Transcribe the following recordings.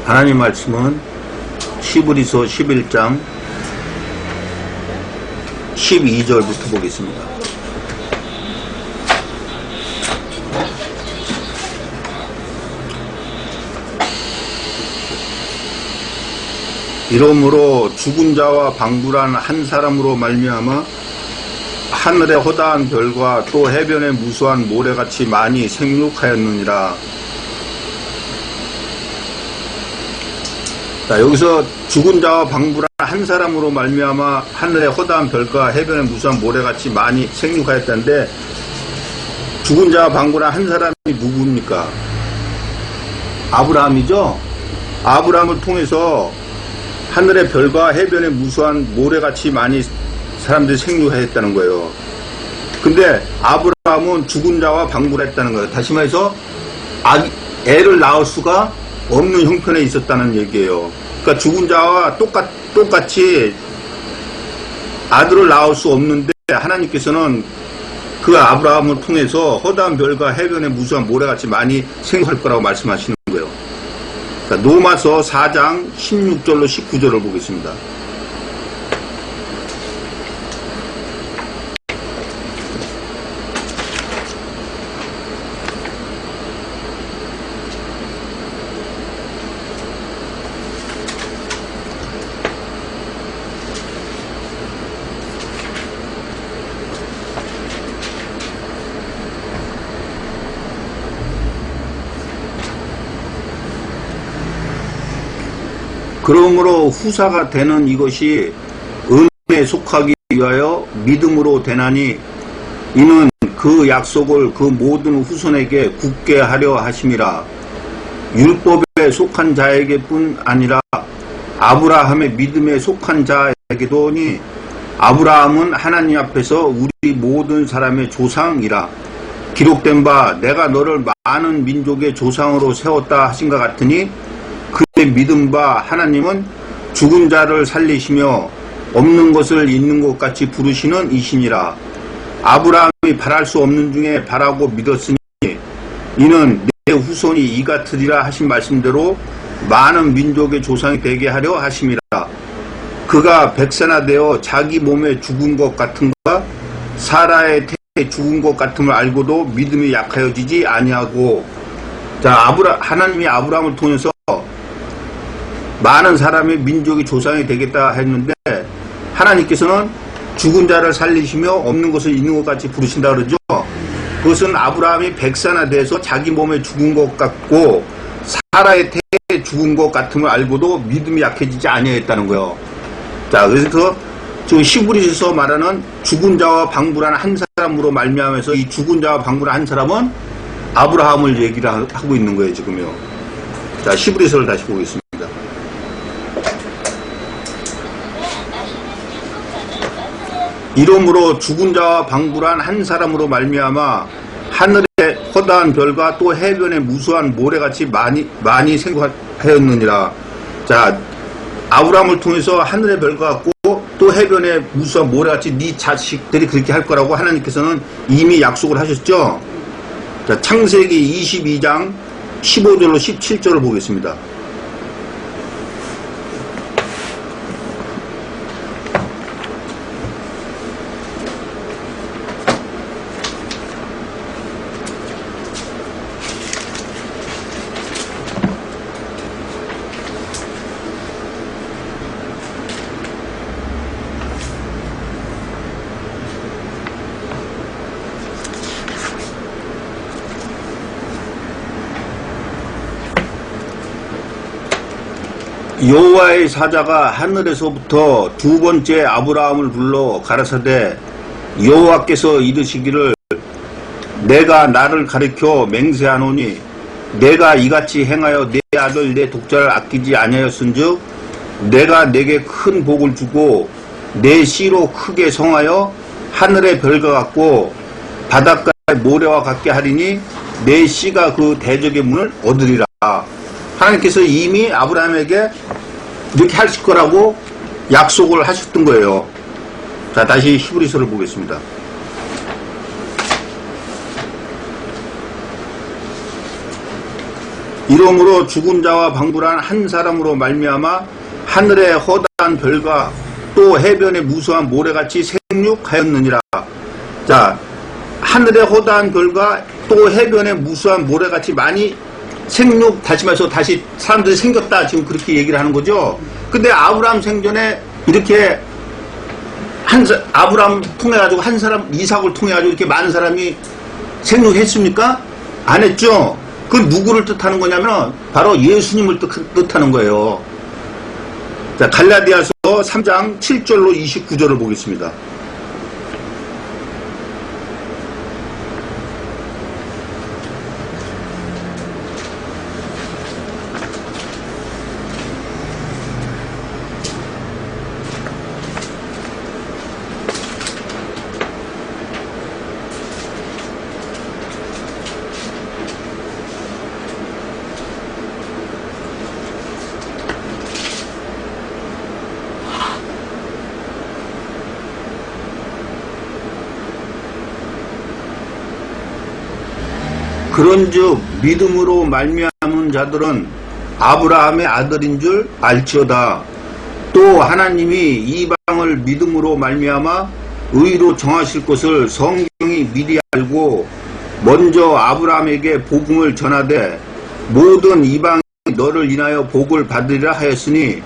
하나님 말씀은 히브리서 11장 12절부터 보겠습니다. 이러므로 죽은 자와 방불한 한 사람으로 말미암아 하늘의 허다한 별과 또 해변의 무수한 모래같이 많이 생육하였느니라. 자, 여기서 죽은 자와 방불한 한 사람으로 말미암아 하늘의 허다한 별과 해변의 무수한 모래같이 많이 생육하였다는데, 죽은 자와 방불한 한 사람이 누구입니까? 아브라함이죠. 아브라함을 통해서 하늘의 별과 해변의 무수한 모래같이 많이 사람들이 생육하였다는 거예요. 근데 아브라함은 죽은 자와 방불했다는 거예요. 다시 말해서 애를 낳을 수가 없는 형편에 있었다는 얘기예요. 그러니까 죽은 자와 똑같이 아들을 낳을 수 없는데, 하나님께서는 그 아브라함을 통해서 허다한 별과 해변의 무수한 모래같이 많이 생육할 거라고 말씀하시는 거예요. 그러니까 로마서 4장 16절로 19절을 보겠습니다. 그러므로 후사가 되는 이것이 은혜에 속하기 위하여 믿음으로 되나니, 이는 그 약속을 그 모든 후손에게 굳게 하려 하심이라. 율법에 속한 자에게 뿐 아니라 아브라함의 믿음에 속한 자에게도니, 아브라함은 하나님 앞에서 우리 모든 사람의 조상이라. 기록된 바 내가 너를 많은 민족의 조상으로 세웠다 하신 것 같으니, 그의 믿음 바 하나님은 죽은 자를 살리시며 없는 것을 있는 것 같이 부르시는 이시니라. 아브라함이 바랄 수 없는 중에 바라고 믿었으니 이는 내 후손이 이 같으리라 하신 말씀대로 많은 민족의 조상이 되게 하려 하심이라. 그가 백세나되어 자기 몸에 죽은 것 같은가 사라의 태에 죽은 것 같음을 알고도 믿음이 약하여지지 아니하고. 자, 하나님이 아브라함을 통해서 많은 사람의 민족이 조상이 되겠다 했는데, 하나님께서는 죽은 자를 살리시며 없는 것을 있는 것 같이 부르신다 그러죠. 그것은 아브라함이 백세나 돼서 자기 몸에 죽은 것 같고 사라의 태에 죽은 것 같음을 알고도 믿음이 약해지지 아니했다는 거예요. 자, 그래서 지금 히브리서 말하는 죽은 자와 방불한 한 사람으로 말미암아서 이 죽은 자와 방불한 한 사람은 아브라함을 얘기를 하고 있는 거예요, 지금요. 자, 히브리서를 다시 보겠습니다. 이러므로 죽은 자와 방불한 한 사람으로 말미암아 하늘의 허다한 별과 또 해변의 무수한 모래같이 많이 생각하였느니라. 자, 아브라함을 통해서 하늘의 별과 같고 또 해변의 무수한 모래같이 네 자식들이 그렇게 할 거라고 하나님께서는 이미 약속을 하셨죠. 자, 창세기 22장 15절로 17절을 보겠습니다. 여호와의 사자가 하늘에서부터 두 번째 아브라함을 불러 가라사대, 여호와께서 이르시기를 내가 나를 가리켜 맹세하노니 내가 이같이 행하여 내 아들 내 독자를 아끼지 아니하였은즉 내가 내게 큰 복을 주고 내 씨로 크게 성하여 하늘의 별과 같고 바닷가의 모래와 같게 하리니 내 씨가 그 대적의 문을 얻으리라. 하나님께서 이미 아브라함에게 이렇게 하실 거라고 약속을 하셨던 거예요. 자, 다시 히브리서를 보겠습니다. 이러므로 죽은 자와 방불한 한 사람으로 말미암아 하늘의 허다한 별과 또 해변의 무수한 모래같이 생육하였느니라. 자, 하늘의 허다한 별과 또 해변의 무수한 모래같이 많이 다시 말해서 다시 사람들이 생겼다, 지금 그렇게 얘기를 하는 거죠. 근데 아브라함 생전에 이렇게 아브라함 통해 가지고 한 사람, 이삭을 통해 가지고 이렇게 많은 사람이 생육했습니까? 안 했죠. 그 누구를 뜻하는 거냐면 바로 예수님을 뜻하는 거예요. 자, 갈라디아서 3장 7절로 29절을 보겠습니다. 그런즉 믿음으로 말미암은 자들은 아브라함의 아들인 줄 알지어다. 또 하나님이 이방을 믿음으로 말미암아 의로 정하실 것을 성경이 미리 알고 먼저 아브라함에게 복음을 전하되 모든 이방이 너를 인하여 복을 받으리라 하였으니,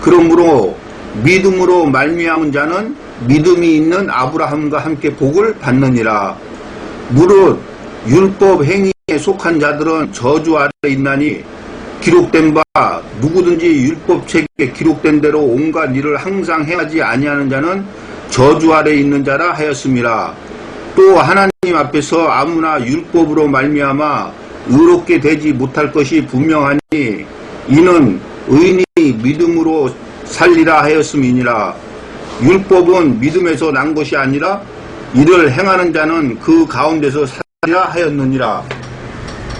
그러므로 믿음으로 말미암은 자는 믿음이 있는 아브라함과 함께 복을 받느니라. 무릇 율법 행위에 속한 자들은 저주 아래 있나니 기록된 바 누구든지 율법책에 기록된 대로 온갖 일을 항상 행하지 아니하는 자는 저주 아래 있는 자라 하였음이라. 또 하나님 앞에서 아무나 율법으로 말미암아 의롭게 되지 못할 것이 분명하니 이는 의인이 믿음으로 살리라 하였음이니라. 율법은 믿음에서 난 것이 아니라 이를 행하는 자는 그 가운데서 하였느니라.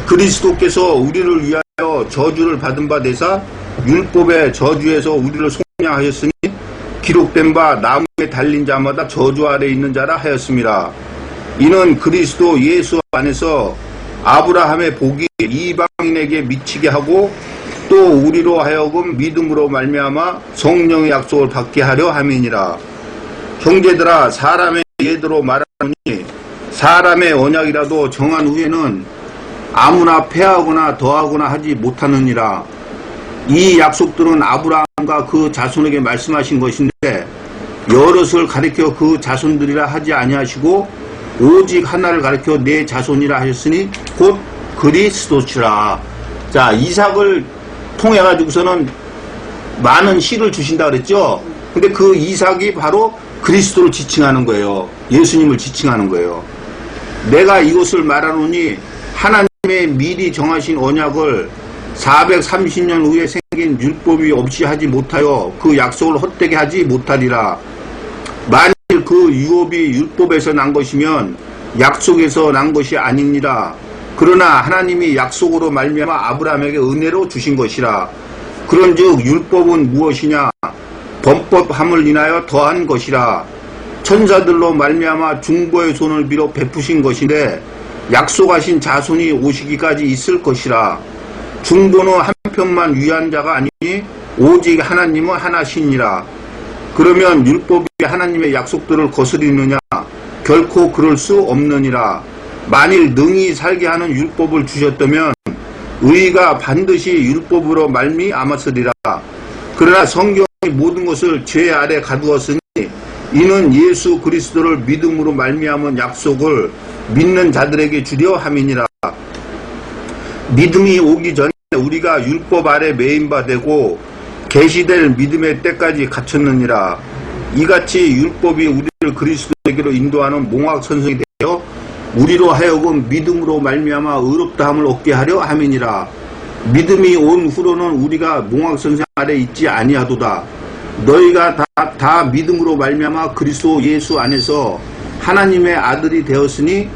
그리스도께서 우리를 위하여 저주를 받은 바 되사 율법의 저주에서 우리를 속량하였으니 기록된 바 나무에 달린 자마다 저주 아래 있는 자라 하였습니다. 이는 그리스도 예수 안에서 아브라함의 복이 이방인에게 미치게 하고 또 우리로 하여금 믿음으로 말미암아 성령의 약속을 받게 하려 함이니라. 형제들아, 사람의 예대로 말하노니 사람의 언약이라도 정한 후에는 아무나 폐하거나 더하거나 하지 못하느니라. 이 약속들은 아브라함과 그 자손에게 말씀하신 것인데 여럿을 가리켜 그 자손들이라 하지 아니하시고 오직 하나를 가리켜 내 자손이라 하셨으니 곧 그리스도시라. 자, 이삭을 통해 가지고서는 많은 씨를 주신다 그랬죠. 근데 그 이삭이 바로 그리스도를 지칭하는 거예요. 예수님을 지칭하는 거예요. 내가 이것을 말하노니 하나님의 미리 정하신 언약을 430년 후에 생긴 율법이 없이 하지 못하여 그 약속을 헛되게 하지 못하리라. 만일 그 유업이 율법에서 난 것이면 약속에서 난 것이 아니니라. 그러나 하나님이 약속으로 말미암아 아브라함에게 은혜로 주신 것이라. 그런즉 율법은 무엇이냐? 범법함을 인하여 더한 것이라. 천사들로 말미암아 중보의 손을 빌어 베푸신 것인데 약속하신 자손이 오시기까지 있을 것이라. 중보는 한편만 위한 자가 아니니 오직 하나님은 하나시니라. 그러면 율법이 하나님의 약속들을 거스리느냐? 결코 그럴 수 없느니라. 만일 능히 살게 하는 율법을 주셨다면 의가 반드시 율법으로 말미암았으리라. 그러나 성경이 모든 것을 죄 아래 가두었으니 이는 예수 그리스도를 믿음으로 말미암은 약속을 믿는 자들에게 주려 함이니라. 믿음이 오기 전에 우리가 율법 아래 매인 바 되고 계시될 믿음의 때까지 갇혔느니라. 이같이 율법이 우리를 그리스도에게로 인도하는 몽학선성이 되어 우리로 하여금 믿음으로 말미암아 의롭다함을 얻게 하려 함이니라. 믿음이 온 후로는 우리가 몽학선생 아래 있지 아니하도다. 너희가 다 믿음으로 말미암아 그리스도 예수 안에서 하나님의 아들이 되었으니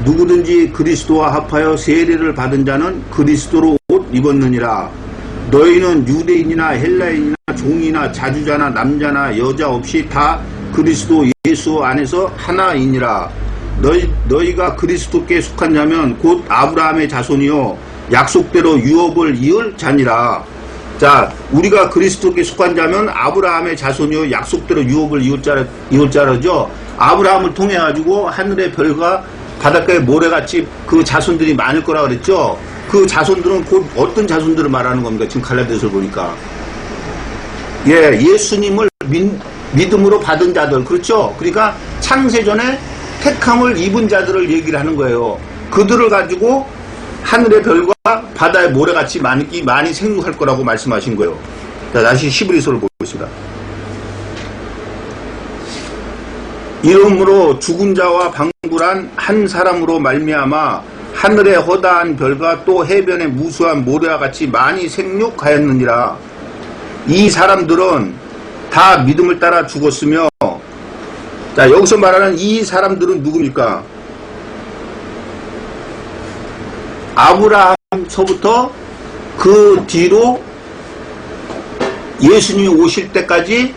누구든지 그리스도와 합하여 세례를 받은 자는 그리스도로 옷 입었느니라. 너희는 유대인이나 헬라인이나 종이나 자주자나 남자나 여자 없이 다 그리스도 예수 안에서 하나이니라. 너희가 그리스도께 속한 자면 곧 아브라함의 자손이요 약속대로 유업을 이을 자니라. 자, 우리가 그리스도께 속한 자면 아브라함의 자손이요 약속대로 유업을 이을 자라죠. 아브라함을 통해 가지고 하늘의 별과 바닷가의 모래같이 그 자손들이 많을 거라 그랬죠. 그 자손들은 곧 어떤 자손들을 말하는 겁니까? 지금 갈라디아서를 보니까 예수님을 믿음으로 받은 자들, 그렇죠? 그러니까 창세전에 택함을 입은 자들을 얘기를 하는 거예요. 그들을 가지고 하늘의 별과 바다의 모래같이 많이 생육할 거라고 말씀하신 거예요. 자, 다시 히브리서를 보겠습니다. 이러므로 죽은 자와 방불한 한 사람으로 말미암아 하늘의 허다한 별과 또 해변의 무수한 모래와 같이 많이 생육하였느니라. 이 사람들은 다 믿음을 따라 죽었으며, 자, 여기서 말하는 이 사람들은 누굽니까? 아브라함서부터 그 뒤로 예수님이 오실 때까지,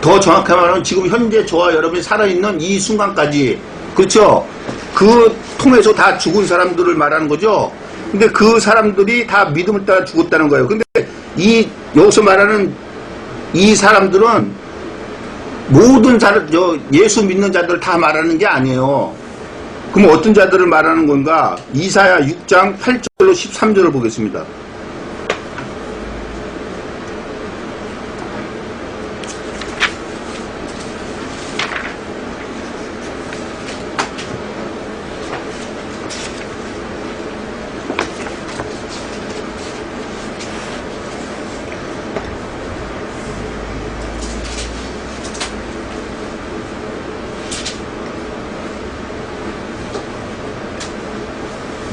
더 정확히 말하면 지금 현재 저와 여러분이 살아있는 이 순간까지, 그렇죠? 그 통해서 다 죽은 사람들을 말하는 거죠. 근데 그 사람들이 다 믿음을 따라 죽었다는 거예요. 근데 여기서 말하는 이 사람들은 모든 예수 믿는 자들을 다 말하는 게 아니에요. 그럼 어떤 자들을 말하는 건가? 이사야 6장 8절로 13절을 보겠습니다.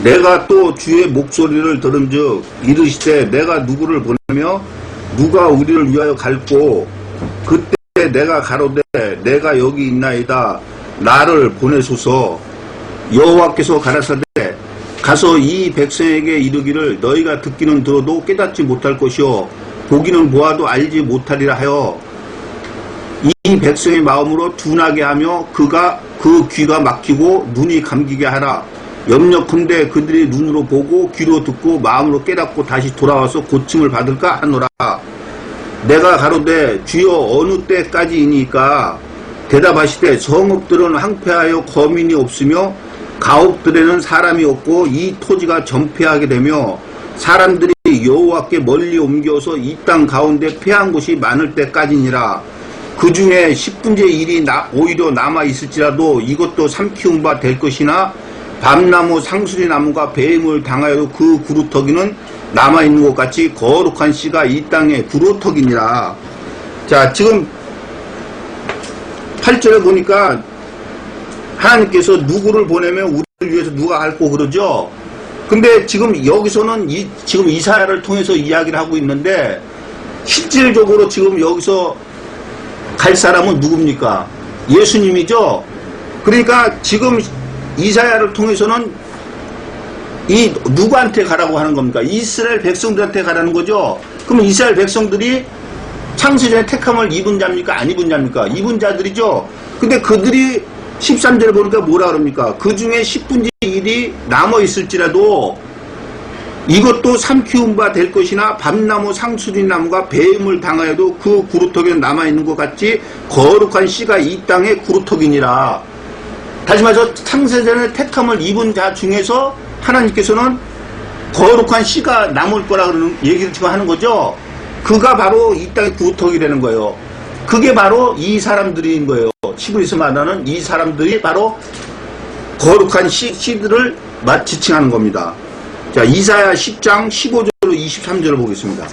내가 또 주의 목소리를 들은즉 이르시되 내가 누구를 보내며 누가 우리를 위하여 갈고, 그때 내가 가로되 내가 여기 있나이다 나를 보내소서. 여호와께서 가라사대 가서 이 백성에게 이르기를 너희가 듣기는 들어도 깨닫지 못할 것이요 보기는 보아도 알지 못하리라 하여 이 백성의 마음으로 둔하게 하며 그 귀가 막히고 눈이 감기게 하라. 염려컨대 그들이 눈으로 보고 귀로 듣고 마음으로 깨닫고 다시 돌아와서 고침을 받을까 하노라. 내가 가로되 주여 어느 때까지이니까? 대답하시되 성읍들은 황폐하여 거민이 없으며 가옥들에는 사람이 없고 이 토지가 전폐하게 되며 사람들이 여호와께 멀리 옮겨서 이 땅 가운데 패한 곳이 많을 때까지니라. 그 중에 10분의 1이 오히려 남아 있을지라도 이것도 삼키운 바 될 것이나 밤나무 상수리나무가 배임을 당하여도 그 구루터기는 남아있는 것 같이 거룩한 씨가 이 땅에 구루터기니라. 자, 지금 8절에 보니까 하나님께서 누구를 보내면 우리를 위해서 누가 할고 그러죠. 근데 지금 여기서는 지금 이사야를 통해서 이야기를 하고 있는데 실질적으로 지금 여기서 갈 사람은 누굽니까? 예수님이죠. 그러니까 지금 이사야를 통해서는 누구한테 가라고 하는 겁니까? 이스라엘 백성들한테 가라는 거죠. 그럼 이스라엘 백성들이 창세전에 택함을 입은 자입니까? 안 입은 자입니까? 입은 자들이죠. 근데 그들이 13절에 보니까 뭐라 그럽니까? 그 중에 10분의 1이 남아 있을지라도 이것도 삼키운 바 될 것이나 밤나무 상수리나무가 배임을 당하여도 그 구루터기는 남아있는 것 같이 거룩한 씨가 이 땅에 구루터기니라. 다시 말해서 창세전에 택함을 입은 자 중에서 하나님께서는 거룩한 씨가 남을 거라 그러는 얘기를 지금 하는 거죠. 그가 바로 이 땅의 구루터기라는 거예요. 그게 바로 이 사람들인 거예요. 히브리서 말하는 이 사람들이 바로 거룩한 씨들을 지칭하는 겁니다. 자, 이사야 10장 15절로 23절을 보겠습니다.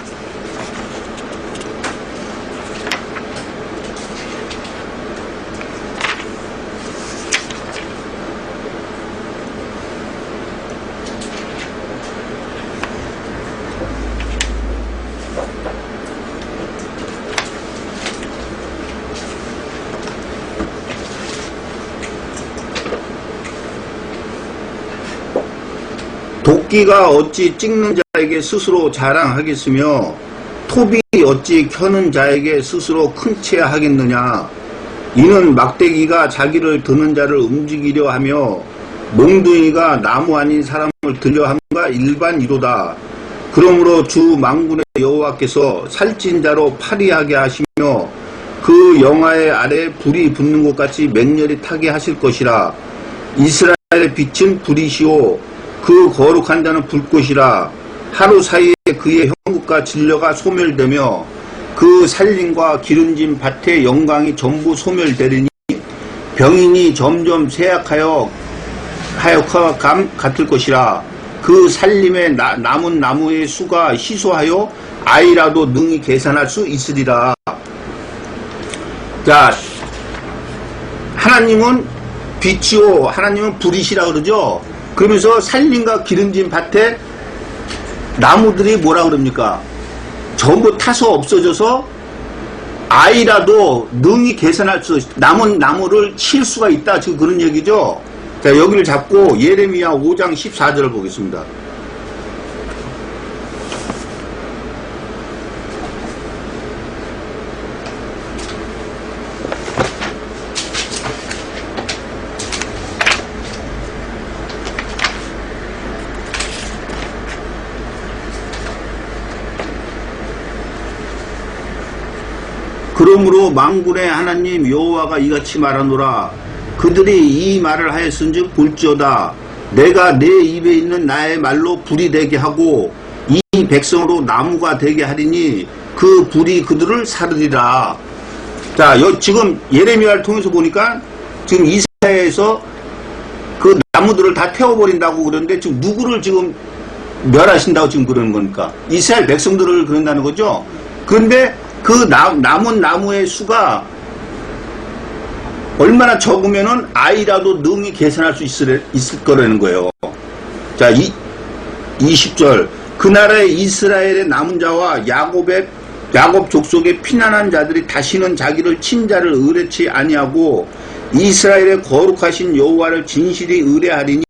도끼가 어찌 찍는 자에게 스스로 자랑하겠으며 톱이 어찌 켜는 자에게 스스로 큰체하겠느냐. 이는 막대기가 자기를 드는 자를 움직이려 하며 몽둥이가 나무 아닌 사람을 들려 함과 일반이로다. 그러므로 주 만군의 여호와께서 살찐 자로 파리하게 하시며 그 영화의 아래 불이 붙는 것 같이 맹렬히 타게 하실 것이라. 이스라엘의 빛은 불이시오 그 거룩한 자는 불꽃이라. 하루 사이에 그의 형국과 진려가 소멸되며 그 살림과 기름진 밭의 영광이 전부 소멸되리니 병인이 점점 쇠약하여 같을 것이라. 그 살림에 남은 나무의 수가 희소하여 아이라도 능히 계산할 수 있으리라. 자, 하나님은 빛이요 하나님은 불이시라 그러죠. 그러면서 살림과 기름진 밭에 나무들이 뭐라 그럽니까? 전부 타서 없어져서 아이라도 능히 계산할 수, 남은 나무를 칠 수가 있다. 지금 그런 얘기죠. 자, 여기를 잡고 예레미야 5장 14절을 보겠습니다. 그러므로 만군의 하나님 여호와가 이같이 말하노라. 그들이 이 말을 하였은즉 볼지어다. 내가 내 입에 있는 나의 말로 불이 되게 하고 이 백성으로 나무가 되게 하리니 그 불이 그들을 사르리라. 자, 지금 예레미야를 통해서 보니까 지금 이사야에서 그 나무들을 다 태워버린다고 그러는데 지금 누구를 지금 멸하신다고 지금 그러는 겁니까? 이스라엘 백성들을 그런다는 거죠. 그런데 그 남은 나무의 수가 얼마나 적으면은 아이라도 능히 계산할 수 있을 거라는 거예요. 자, 20절. 그 나라의 이스라엘의 남은 자와 야곱 족속의 피난한 자들이 다시는 자기를 친자를 의뢰치 아니하고 이스라엘의 거룩하신 여호와를 진실이 의뢰하리니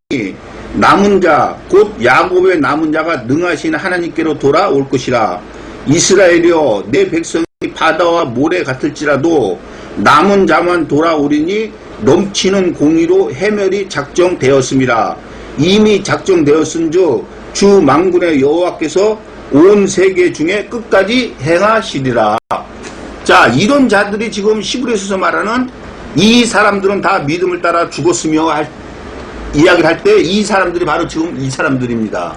남은 자 곧 야곱의 남은 자가 능하신 하나님께로 돌아올 것이라. 이스라엘이여 내 백성이 바다와 모래 같을지라도 남은 자만 돌아오리니 넘치는 공의로 해멸이 작정되었습니다. 이미 작정되었은즉 주 만군의 여호와께서 온 세계 중에 끝까지 행하시리라. 자, 이런 자들이 지금 히브리서에서 말하는 이 사람들은 다 믿음을 따라 죽었으며 이야기를 할 때 이 사람들이 바로 지금 이 사람들입니다.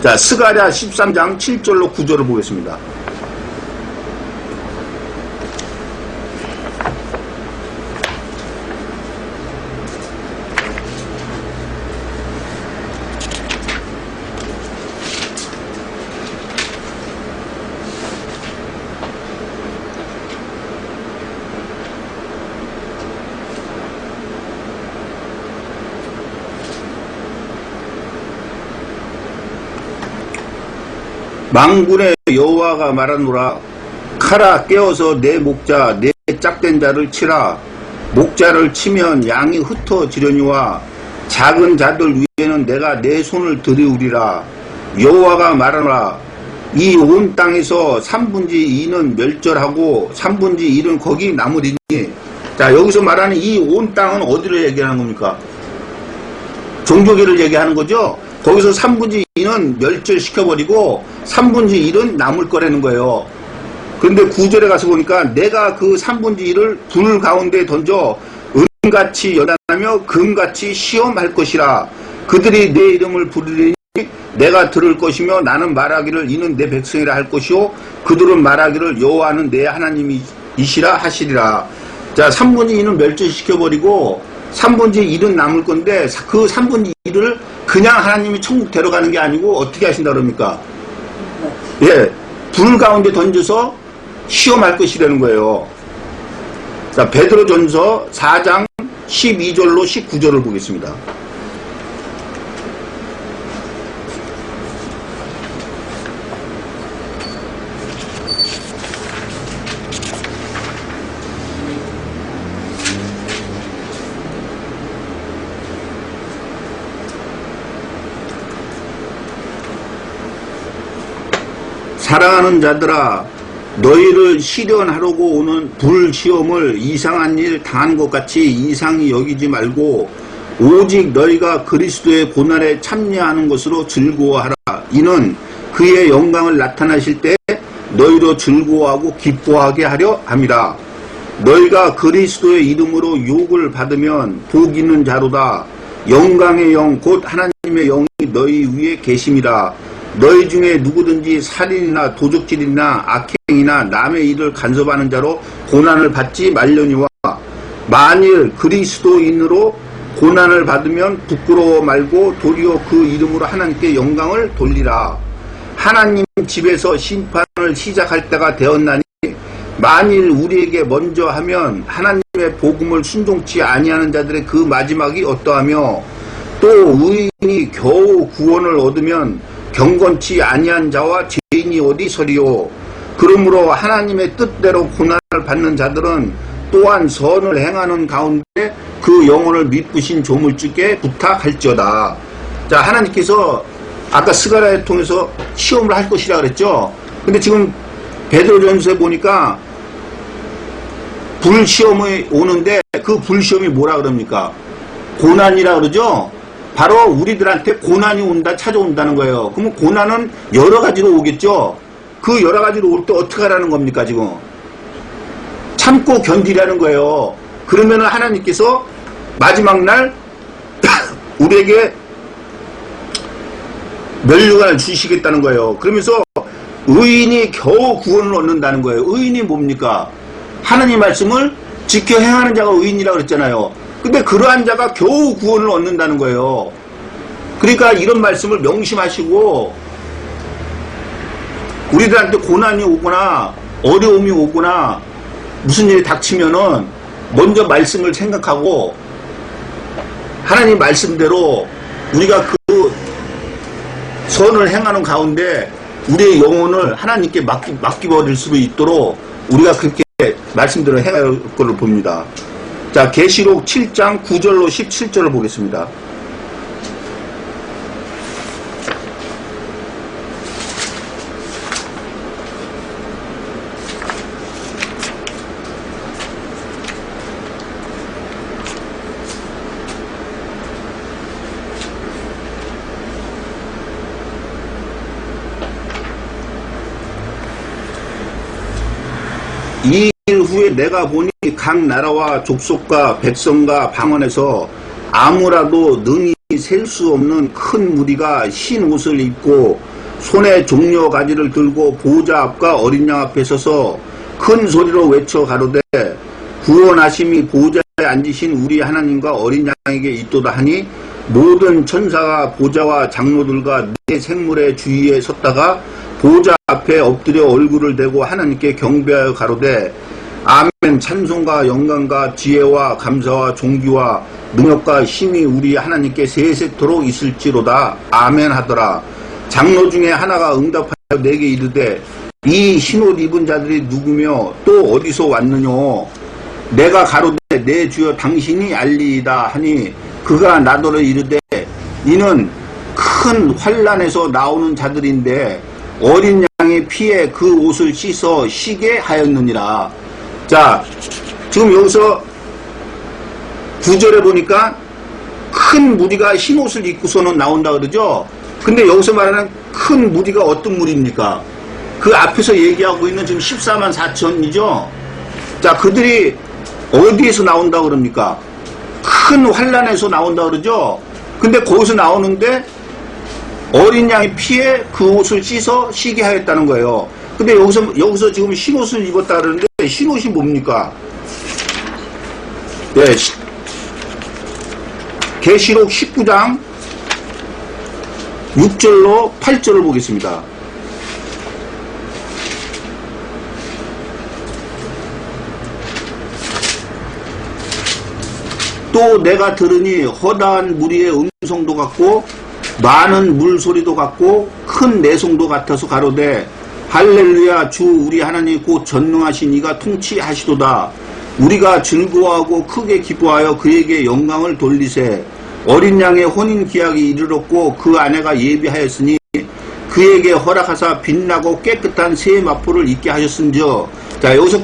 자, 스가랴 13장 7절로 9절을 보겠습니다. 만군의 여호와가 말하노라. 칼아 깨어서 내 목자 내 짝된 자를 치라. 목자를 치면 양이 흩어지려니와 작은 자들 위에는 내가 내 손을 들이우리라. 여호와가 말하노라. 이 온 땅에서 3분의 2는 멸절하고 3분의 1은 거기 남으리니. 자, 여기서 말하는 이 온 땅은 어디를 얘기하는 겁니까? 종교계를 얘기하는 거죠. 거기서 3분의 2는 멸절시켜버리고 3분의 1은 남을 거라는 거예요. 그런데 9절에 가서 보니까 내가 그 3분의 1을 불 가운데 던져 은같이 연단하며 금같이 시험할 것이라. 그들이 내 이름을 부르리니 내가 들을 것이며 나는 말하기를 이는 내 백성이라 할 것이요 그들은 말하기를 여호와는 내 하나님이시라 하시리라. 자, 3분의 2는 멸절시켜버리고 3분의 1은 남을 건데 그 3분의 1을 그냥 하나님이 천국 데려가는 게 아니고 어떻게 하신다 그럽니까? 예, 불 가운데 던져서 시험할 것이라는 거예요. 자, 베드로전서 4장 12절로 19절을 보겠습니다. 사랑하는 자들아, 너희를 시련하려고 오는 불시험을 이상한 일 당한 것 같이 이상히 여기지 말고 오직 너희가 그리스도의 고난에 참여하는 것으로 즐거워하라. 이는 그의 영광을 나타나실 때 너희도 즐거워하고 기뻐하게 하려 함이라. 너희가 그리스도의 이름으로 욕을 받으면 복 있는 자로다. 영광의 영 곧 하나님의 영이 너희 위에 계심이라. 너희 중에 누구든지 살인이나 도적질이나 악행이나 남의 일을 간섭하는 자로 고난을 받지 말려니와, 만일 그리스도인으로 고난을 받으면 부끄러워 말고 도리어 그 이름으로 하나님께 영광을 돌리라. 하나님 집에서 심판을 시작할 때가 되었나니 만일 우리에게 먼저 하면 하나님의 복음을 순종치 아니하는 자들의 그 마지막이 어떠하며, 또 의인이 겨우 구원을 얻으면 경건치 아니한 자와 죄인이 어디 서리요. 그러므로 하나님의 뜻대로 고난을 받는 자들은 또한 선을 행하는 가운데 그 영혼을 믿으신 조물주께 부탁할지어다. 자, 하나님께서 아까 스가랴를 통해서 시험을 할 것이라 그랬죠. 근데 지금 베드로전서에 보니까 불시험이 오는데 그 불시험이 뭐라 그럽니까? 고난이라 그러죠. 바로 우리들한테 고난이 온다, 찾아온다는 거예요. 그러면 고난은 여러 가지로 오겠죠. 그 여러 가지로 올 때 어떻게 하라는 겁니까, 지금? 참고 견디라는 거예요. 그러면은 하나님께서 마지막 날 우리에게 멸류관을 주시겠다는 거예요. 그러면서 의인이 겨우 구원을 얻는다는 거예요. 의인이 뭡니까? 하나님 말씀을 지켜 행하는 자가 의인이라고 그랬잖아요. 근데 그러한 자가 겨우 구원을 얻는다는 거예요. 그러니까 이런 말씀을 명심하시고, 우리들한테 고난이 오거나 어려움이 오거나 무슨 일이 닥치면은 먼저 말씀을 생각하고 하나님 말씀대로 우리가 그 선을 행하는 가운데 우리의 영혼을 하나님께 맡겨버릴 수 있도록 우리가 그렇게 말씀대로 행할 것을 봅니다. 자, 계시록 7장 9절로 17절을 보겠습니다. 이 일 후에 내가 보니 각 나라와 족속과 백성과 방언에서 아무라도 능히 셀 수 없는 큰 무리가 흰 옷을 입고 손에 종려 가지를 들고 보좌 앞과 어린 양 앞에 서서 큰 소리로 외쳐 가로되 구원하심이 보좌에 앉으신 우리 하나님과 어린 양에게 있도다 하니, 모든 천사가 보좌와 장로들과 네 생물의 주위에 섰다가 보좌 앞에 엎드려 얼굴을 대고 하나님께 경배하여 가로되 아멘. 찬송과 영광과 지혜와 감사와 존귀와 능력과 힘이 우리 하나님께 세세토록 있을지로다. 아멘 하더라. 장로 중에 하나가 응답하여 내게 이르되 이 흰옷 입은 자들이 누구며 또 어디서 왔느뇨? 내가 가로되 내 주여 당신이 알리이다 하니, 그가 나더러 이르되 이는 큰 환난에서 나오는 자들인데 어린 양의 피에 그 옷을 씻어 쉬게 하였느니라. 자, 지금 여기서 9절에 보니까 큰 무리가 흰 옷을 입고서는 나온다 그러죠. 근데 여기서 말하는 큰 무리가 어떤 무리입니까? 그 앞에서 얘기하고 있는 지금 14만 4천이죠. 자, 그들이 어디에서 나온다 그럽니까? 큰 환난에서 나온다 그러죠. 근데 거기서 나오는데 어린 양의 피에 그 옷을 씻어 쉬게 하였다는 거예요. 근데 여기서 지금 흰 옷을 입었다 그러는데 흰 옷이 뭡니까? 네, 계시록 19장 6절로 8절을 보겠습니다. 또 내가 들으니 허다한 무리의 음성도 같고 많은 물소리도 같고 큰 내송도 같아서 가로되 할렐루야, 주 우리 하나님 곧 전능하신 이가 통치하시도다. 우리가 즐거워하고 크게 기뻐하여 그에게 영광을 돌리세. 어린 양의 혼인 기약이 이르렀고 그 아내가 예비하였으니 그에게 허락하사 빛나고 깨끗한 새 마포를 입게 하셨은즉. 자, 여기서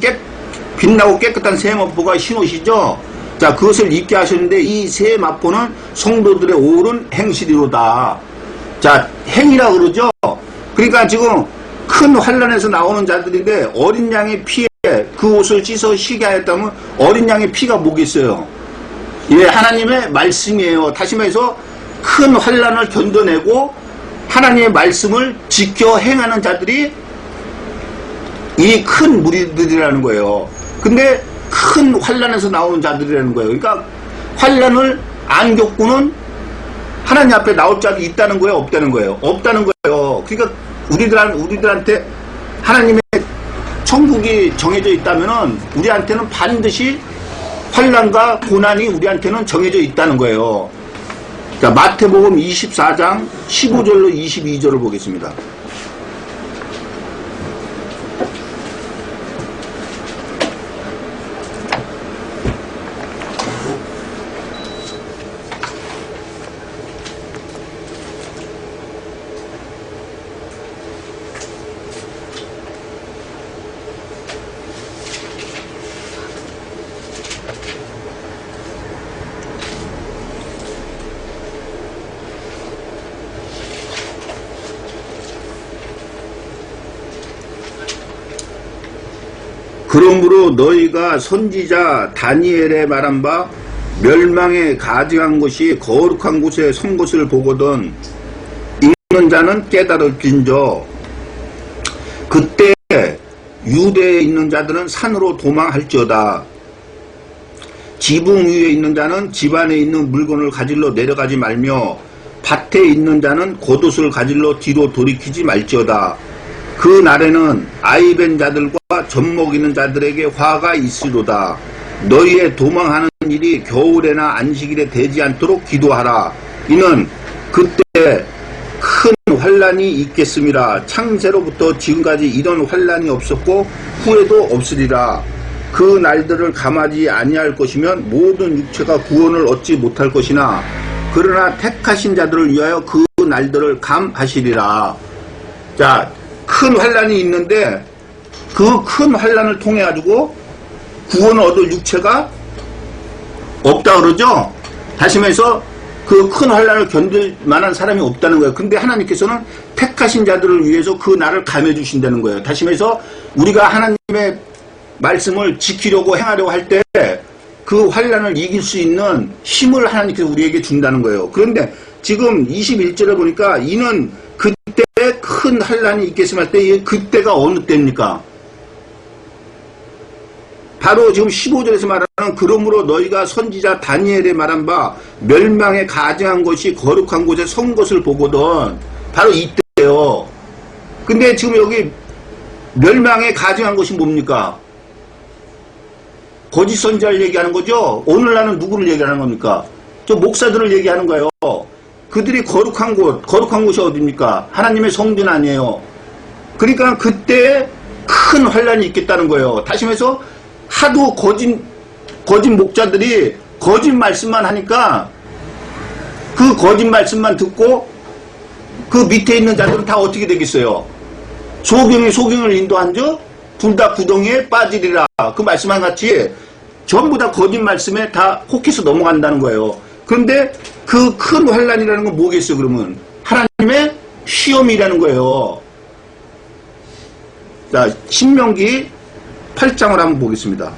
빛나고 깨끗한 새 마포가 흰옷이죠. 자, 그것을 잊게 하셨는데 이 세 마포는 성도들의 옳은 행실이로다. 자, 행이라 그러죠. 그러니까 지금 큰 환란에서 나오는 자들인데 어린 양의 피에 그 옷을 찢어 쉬게 하였다면 어린 양의 피가 뭐겠어요? 예, 하나님의 말씀이에요. 다시 말해서 큰 환란을 견뎌내고 하나님의 말씀을 지켜 행하는 자들이 이 큰 무리들이라는 거예요. 근데 큰 환란에서 나오는 자들이라는 거예요. 그러니까 환란을 안 겪고는 하나님 앞에 나올 자들이 있다는 거예요, 없다는 거예요? 없다는 거예요. 그러니까 우리들한테 하나님의 천국이 정해져 있다면은 우리한테는 반드시 환란과 고난이 우리한테는 정해져 있다는 거예요. 자, 마태복음 24장 15절로 22절을 보겠습니다. 그러므로 너희가 선지자 다니엘의 말한 바 멸망에 가증한 것이 거룩한 곳에 선 것을 보거든 읽는 자는 깨달을진저 그때 유대에 있는 자들은 산으로 도망할지어다. 지붕 위에 있는 자는 집 안에 있는 물건을 가질러 내려가지 말며 밭에 있는 자는 겉옷을 가질러 뒤로 돌이키지 말지어다. 그 날에는 아이벤 자들과 젖먹이는 자들에게 화가 있으로다. 너희의 도망하는 일이 겨울에나 안식일에 되지 않도록 기도하라. 이는 그때 큰 환란이 있겠음이라. 창세로부터 지금까지 이런 환란이 없었고 후에도 없으리라. 그 날들을 감하지 아니할 것이면 모든 육체가 구원을 얻지 못할 것이나 그러나 택하신 자들을 위하여 그 날들을 감하시리라. 자, 큰 환란이 있는데 그 큰 환란을 통해 가지고 구원을 얻을 육체가 없다 그러죠. 다시 말해서 그 큰 환란을 견딜 만한 사람이 없다는 거예요. 근데 하나님께서는 택하신 자들을 위해서 그 날을 감해 주신다는 거예요. 다시 말해서 우리가 하나님의 말씀을 지키려고 행하려고 할 때 그 환란을 이길 수 있는 힘을 하나님께서 우리에게 준다는 거예요. 그런데 지금 21절에 보니까 이는 그때 큰 환란이 있겠음 할 때 그때가 어느 때입니까? 바로 지금 15절에서 말하는 그러므로 너희가 선지자 다니엘의 말한 바 멸망에 가증한 것이 거룩한 곳에 선 것을 보거든. 바로 이때예요. 근데 지금 여기 멸망에 가증한 것이 뭡니까? 거짓 선지자를 얘기하는 거죠. 오늘날은 누구를 얘기하는 겁니까? 저 목사들을 얘기하는 거예요. 그들이 거룩한 곳이 어디입니까? 하나님의 성전 아니에요. 그러니까 그때 큰 환란이 있겠다는 거예요. 다시 말해서 하도 거짓 목자들이 거짓 말씀만 하니까 그 거짓 말씀만 듣고 그 밑에 있는 자들은 다 어떻게 되겠어요? 소경이 소경을 인도한 저 둘 다 구덩이에 빠지리라. 그 말씀한 같이 전부 다 거짓 말씀에 다 혹해서 넘어간다는 거예요. 그런데 그 큰 환란이라는 건 뭐겠어요? 그러면 하나님의 시험이라는 거예요. 자, 신명기 8장을 한번 보겠습니다.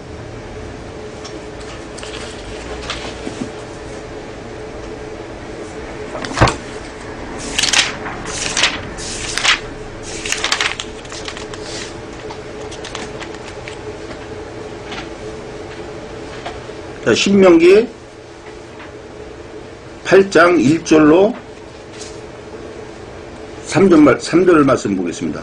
자, 신명기 8장 1절로 3절 말씀 보겠습니다.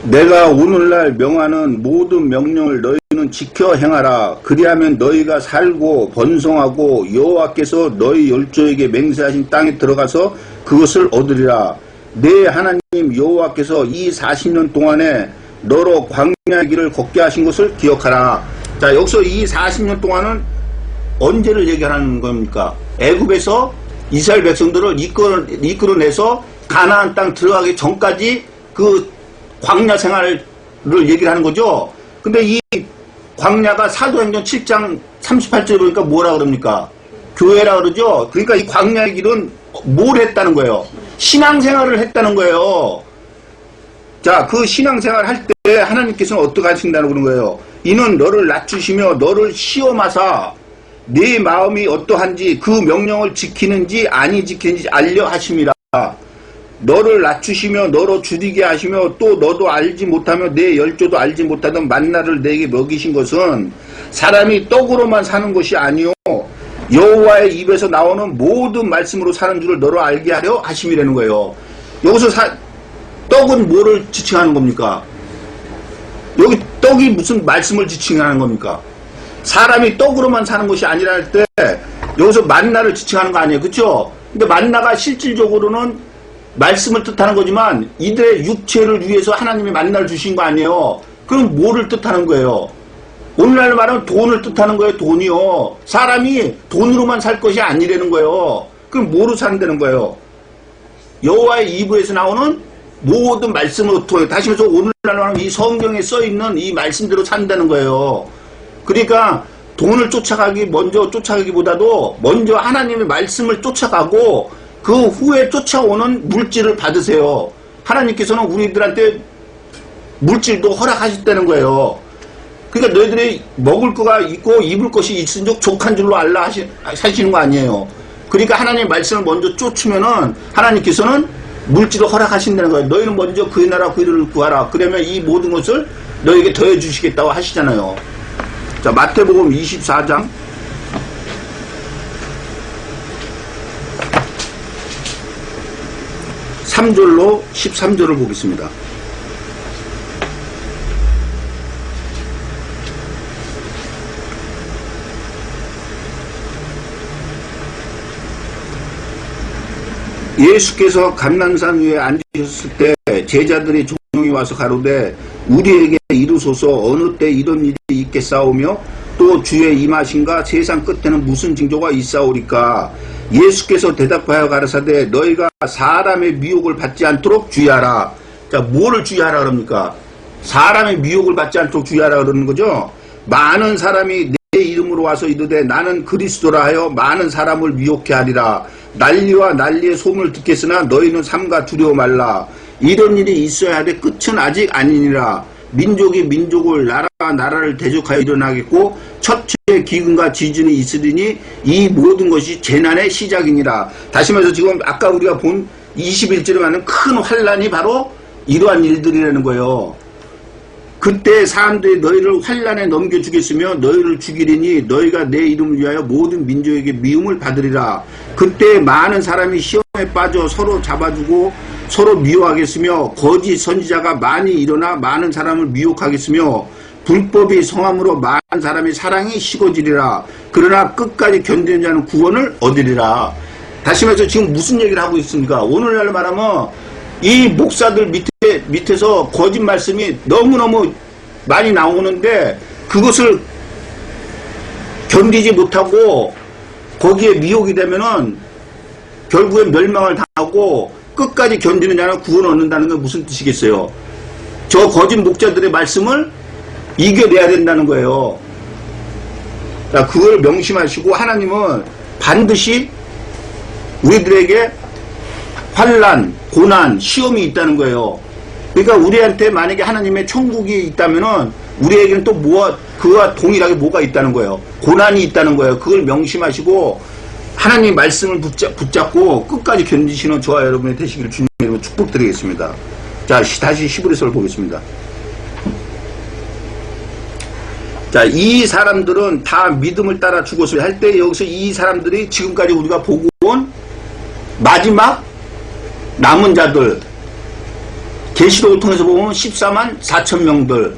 내가 오늘날 명하는 모든 명령을 너희는 지켜 행하라. 그리하면 너희가 살고 번성하고 여호와께서 너희 열조에게 맹세하신 땅에 들어가서 그것을 얻으리라. 내 하나님 여호와께서 이 40년 동안에 너로 광야의 길을 걷게 하신 것을 기억하라. 자, 여기서 이 40년 동안은 언제를 얘기하는 겁니까? 애굽에서 이스라엘 백성들을 이끌어내서 가나안 땅 들어가기 전까지 그 광야 생활을 얘기를 하는 거죠. 근데 이 광야가 사도행전 7장 38절에 보니까 뭐라 그럽니까? 교회라 그러죠. 그러니까 이 광야의 길은 뭘 했다는 거예요? 신앙생활을 했다는 거예요. 자, 그 신앙생활 할 때 하나님께서는 어떻게 하신다는 그런 거예요? 이는 너를 낮추시며 너를 시험하사 네 마음이 어떠한지 그 명령을 지키는지 아니 지키는지 알려 하심이라. 너를 낮추시며 너로 주디게 하시며 또 너도 알지 못하며 내 열조도 알지 못하던 만나를 내게 먹이신 것은 사람이 떡으로만 사는 것이 아니요 여호와의 입에서 나오는 모든 말씀으로 사는 줄을 너로 알게 하려 하심이라는 거예요. 여기서 떡은 뭐를 지칭하는 겁니까? 여기 떡이 무슨 말씀을 지칭하는 겁니까? 사람이 떡으로만 사는 것이 아니라 할 때 여기서 만나를 지칭하는 거 아니에요. 그렇죠? 근데 만나가 실질적으로는 말씀을 뜻하는 거지만 이들의 육체를 위해서 하나님이 만나를 주신 거 아니에요. 그럼 뭐를 뜻하는 거예요? 오늘날 말하면 돈을 뜻하는 거예요. 돈이요. 사람이 돈으로만 살 것이 아니라는 거예요. 그럼 뭐로 산다는 거예요? 여호와의 입에서 나오는 모든 말씀을 통해 다시 말해서 오늘날 말하면 이 성경에 써있는 이 말씀대로 산다는 거예요. 그러니까 돈을 먼저 쫓아가기보다도 먼저 하나님의 말씀을 쫓아가고 그 후에 쫓아오는 물질을 받으세요. 하나님께서는 우리들한테 물질도 허락하셨다는 거예요. 그러니까 너희들이 먹을 거가 있고 입을 것이 있은즉 족한 줄로 알라 하시는 거 아니에요. 그러니까 하나님의 말씀을 먼저 쫓으면은 하나님께서는 물질을 허락하신다는 거예요. 너희는 먼저 그의 나라 그 일을 구하라. 그러면 이 모든 것을 너에게 더해 주시겠다고 하시잖아요. 자, 마태복음 24장 3절로 13절을 보겠습니다. 예수께서 감난산 위에 앉으셨을 때 제자들이 종이 와서 가로되 우리에게 이루소서 어느 때 이런 일이 있겠사오며 또 주의 임하신가 세상 끝에는 무슨 징조가 있사오리까. 예수께서 대답하여 가라사대 너희가 사람의 미혹을 받지 않도록 주의하라. 자, 뭐를 주의하라 그럽니까? 사람의 미혹을 받지 않도록 주의하라 그러는 거죠. 많은 사람이 내 이름으로 와서 이르되 나는 그리스도라 하여 많은 사람을 미혹해 하리라. 난리와 난리의 소문을 듣겠으나 너희는 삼가 두려워 말라. 이런 일이 있어야 하되 끝은 아직 아니니라. 민족이 민족을 나라가 나라를 대적하여 일어나겠고 첫째 기근과 지진이 있으리니 이 모든 것이 재난의 시작이니라. 다시 말해서 지금 아까 우리가 본 21절에 말하는 큰 환란이 바로 이러한 일들이라는 거예요. 그때 사람들이 너희를 환란에 넘겨주겠으며 너희를 죽이리니 너희가 내 이름을 위하여 모든 민족에게 미움을 받으리라. 그때 많은 사람이 시험에 빠져 서로 잡아주고 서로 미워하겠으며 거짓 선지자가 많이 일어나 많은 사람을 미혹하겠으며 불법이 성함으로 많은 사람이 사랑이 식어지리라. 그러나 끝까지 견디는 자는 구원을 얻으리라. 다시 말해서 지금 무슨 얘기를 하고 있습니까? 오늘날 말하면 이 목사들 밑에서 거짓 말씀이 너무너무 많이 나오는데 그것을 견디지 못하고 거기에 미혹이 되면은 결국엔 멸망을 당하고 끝까지 견디는 자는 구원을 얻는다는 건 무슨 뜻이겠어요? 저 거짓 목자들의 말씀을 이겨내야 된다는 거예요. 자, 그걸 명심하시고 하나님은 반드시 우리들에게 환난, 고난, 시험이 있다는 거예요. 그러니까 우리한테 만약에 하나님의 천국이 있다면은 우리에게는 또 그와 동일하게 뭐가 있다는 거예요. 고난이 있다는 거예요. 그걸 명심하시고 하나님 말씀을 붙잡고 끝까지 견디시는 저와 여러분이 되시기를 주님 이름으로 축복드리겠습니다. 자, 다시 히브리서를 보겠습니다. 자, 이 사람들은 다 믿음을 따라 죽었어요. 할 때 여기서 이 사람들이 지금까지 우리가 보고 온 마지막 남은 자들, 계시록을 통해서 보면 14만 4천 명들.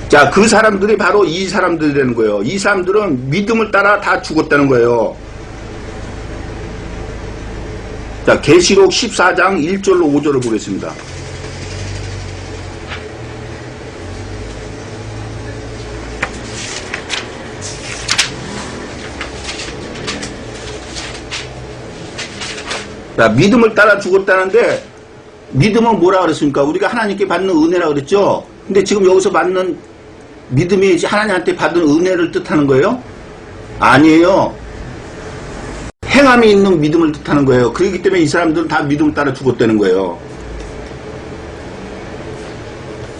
자, 그 사람들이 바로 이 사람들이라는 거예요. 이 사람들은 믿음을 따라 다 죽었다는 거예요. 자, 계시록 14장 1절로 5절을 보겠습니다. 자, 믿음을 따라 죽었다는데 믿음은 뭐라 그랬습니까? 우리가 하나님께 받는 은혜라 그랬죠? 근데 지금 여기서 받는 믿음이 하나님한테 받은 은혜를 뜻하는 거예요? 아니에요. 행함이 있는 믿음을 뜻하는 거예요. 그렇기 때문에 이 사람들은 다 믿음을 따라 죽었다는 거예요.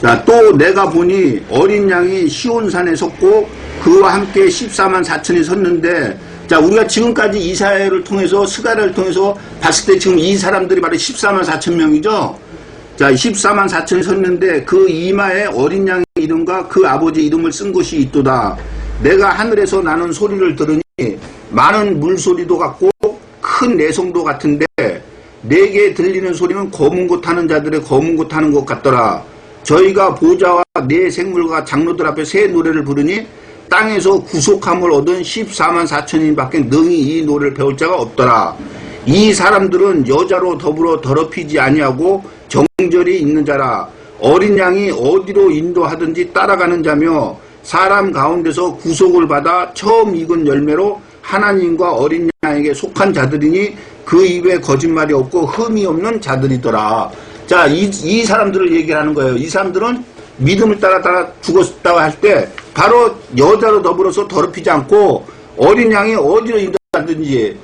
자, 또 내가 보니 어린 양이 시온산에 섰고 그와 함께 14만 4천이 섰는데, 자, 우리가 지금까지 이사야를 통해서 스가랴를 통해서 봤을 때 지금 이 사람들이 바로 14만 4천 명이죠. 자, 14만 4천이 섰는데 그 이마에 어린 양의 이름과 그 아버지 이름을 쓴 것이 있도다. 내가 하늘에서 나는 소리를 들으니 많은 물소리도 같고 큰 내성도 같은데 내게 들리는 소리는 검은 것 하는 자들의 검은 것 하는 것 같더라. 저희가 보좌와 네 생물과 장로들 앞에 새 노래를 부르니 땅에서 구속함을 얻은 14만 4천인밖에 능히 이 노래를 배울 자가 없더라. 이 사람들은 여자로 더불어 더럽히지 아니하고 정절이 있는 자라. 어린 양이 어디로 인도하든지 따라가는 자며 사람 가운데서 구속을 받아 처음 익은 열매로 하나님과 어린 양에게 속한 자들이니 그 입에 거짓말이 없고 흠이 없는 자들이더라. 자, 이 사람들을 얘기하는 거예요. 이 사람들은 믿음을 따라 죽었다고 할 때 바로 여자로 더불어서 더럽히지 않고 어린 양이 어디로 인도하든지,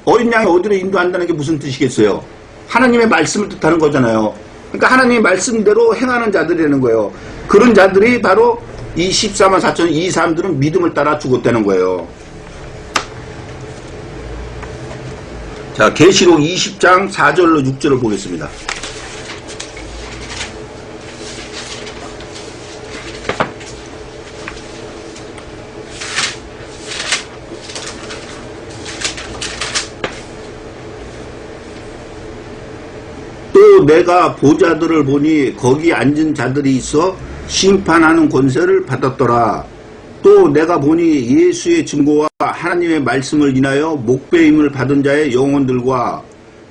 어린 양이 어디로 인도한다는 게 무슨 뜻이겠어요? 하나님의 말씀을 뜻하는 거잖아요. 그러니까 하나님의 말씀대로 행하는 자들이라는 거예요. 그런 자들이 바로 이 14만 4천, 이 사람들은 믿음을 따라 죽었다는 거예요. 자, 계시록 20장 4절로 6절을 보겠습니다. 또 내가 보좌들을 보니 거기 앉은 자들이 있어 심판하는 권세를 받았더라. 또 내가 보니 예수의 증거와 하나님의 말씀을 인하여 목배임을 받은 자의 영혼들과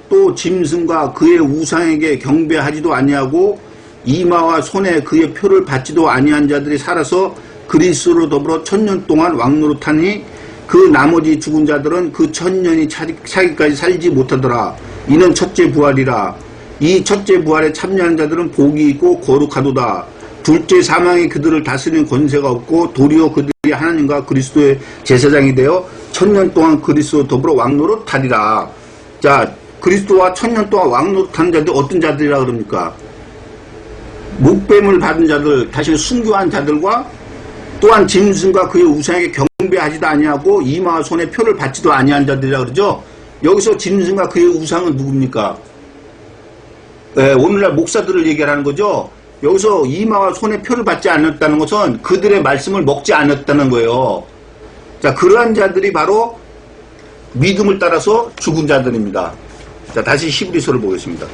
또 짐승과 그의 우상에게 경배하지도 아니하고 이마와 손에 그의 표를 받지도 아니한 자들이 살아서 그리스도로 더불어 1000년 동안 왕노릇하니 그 나머지 죽은 자들은 그 1000년이 차기까지 살지 못하더라. 이는 첫째 부활이라. 이 첫째 부활에 참여한 자들은 복이 있고 거룩하도다. 둘째 사망이 그들을 다스리는 권세가 없고 도리어 그들이 하나님과 그리스도의 제사장이 되어 1000년 동안 그리스도 더불어 왕노릇하리라. 자, 그리스도와 1000년 동안 왕노릇하는 자들 어떤 자들이라 그럽니까? 목뱀을 받은 자들, 다시 순교한 자들과 또한 짐승과 그의 우상에게 경배하지도 아니하고 이마와 손에 표를 받지도 아니한 자들이라 그러죠. 여기서 짐승과 그의 우상은 누굽니까? 네, 오늘날 목사들을 얘기하는 거죠. 여기서 이마와 손에 표를 받지 않았다는 것은 그들의 말씀을 먹지 않았다는 거예요. 자, 그러한 자들이 바로 믿음을 따라서 죽은 자들입니다. 자, 다시 히브리서를 보겠습니다.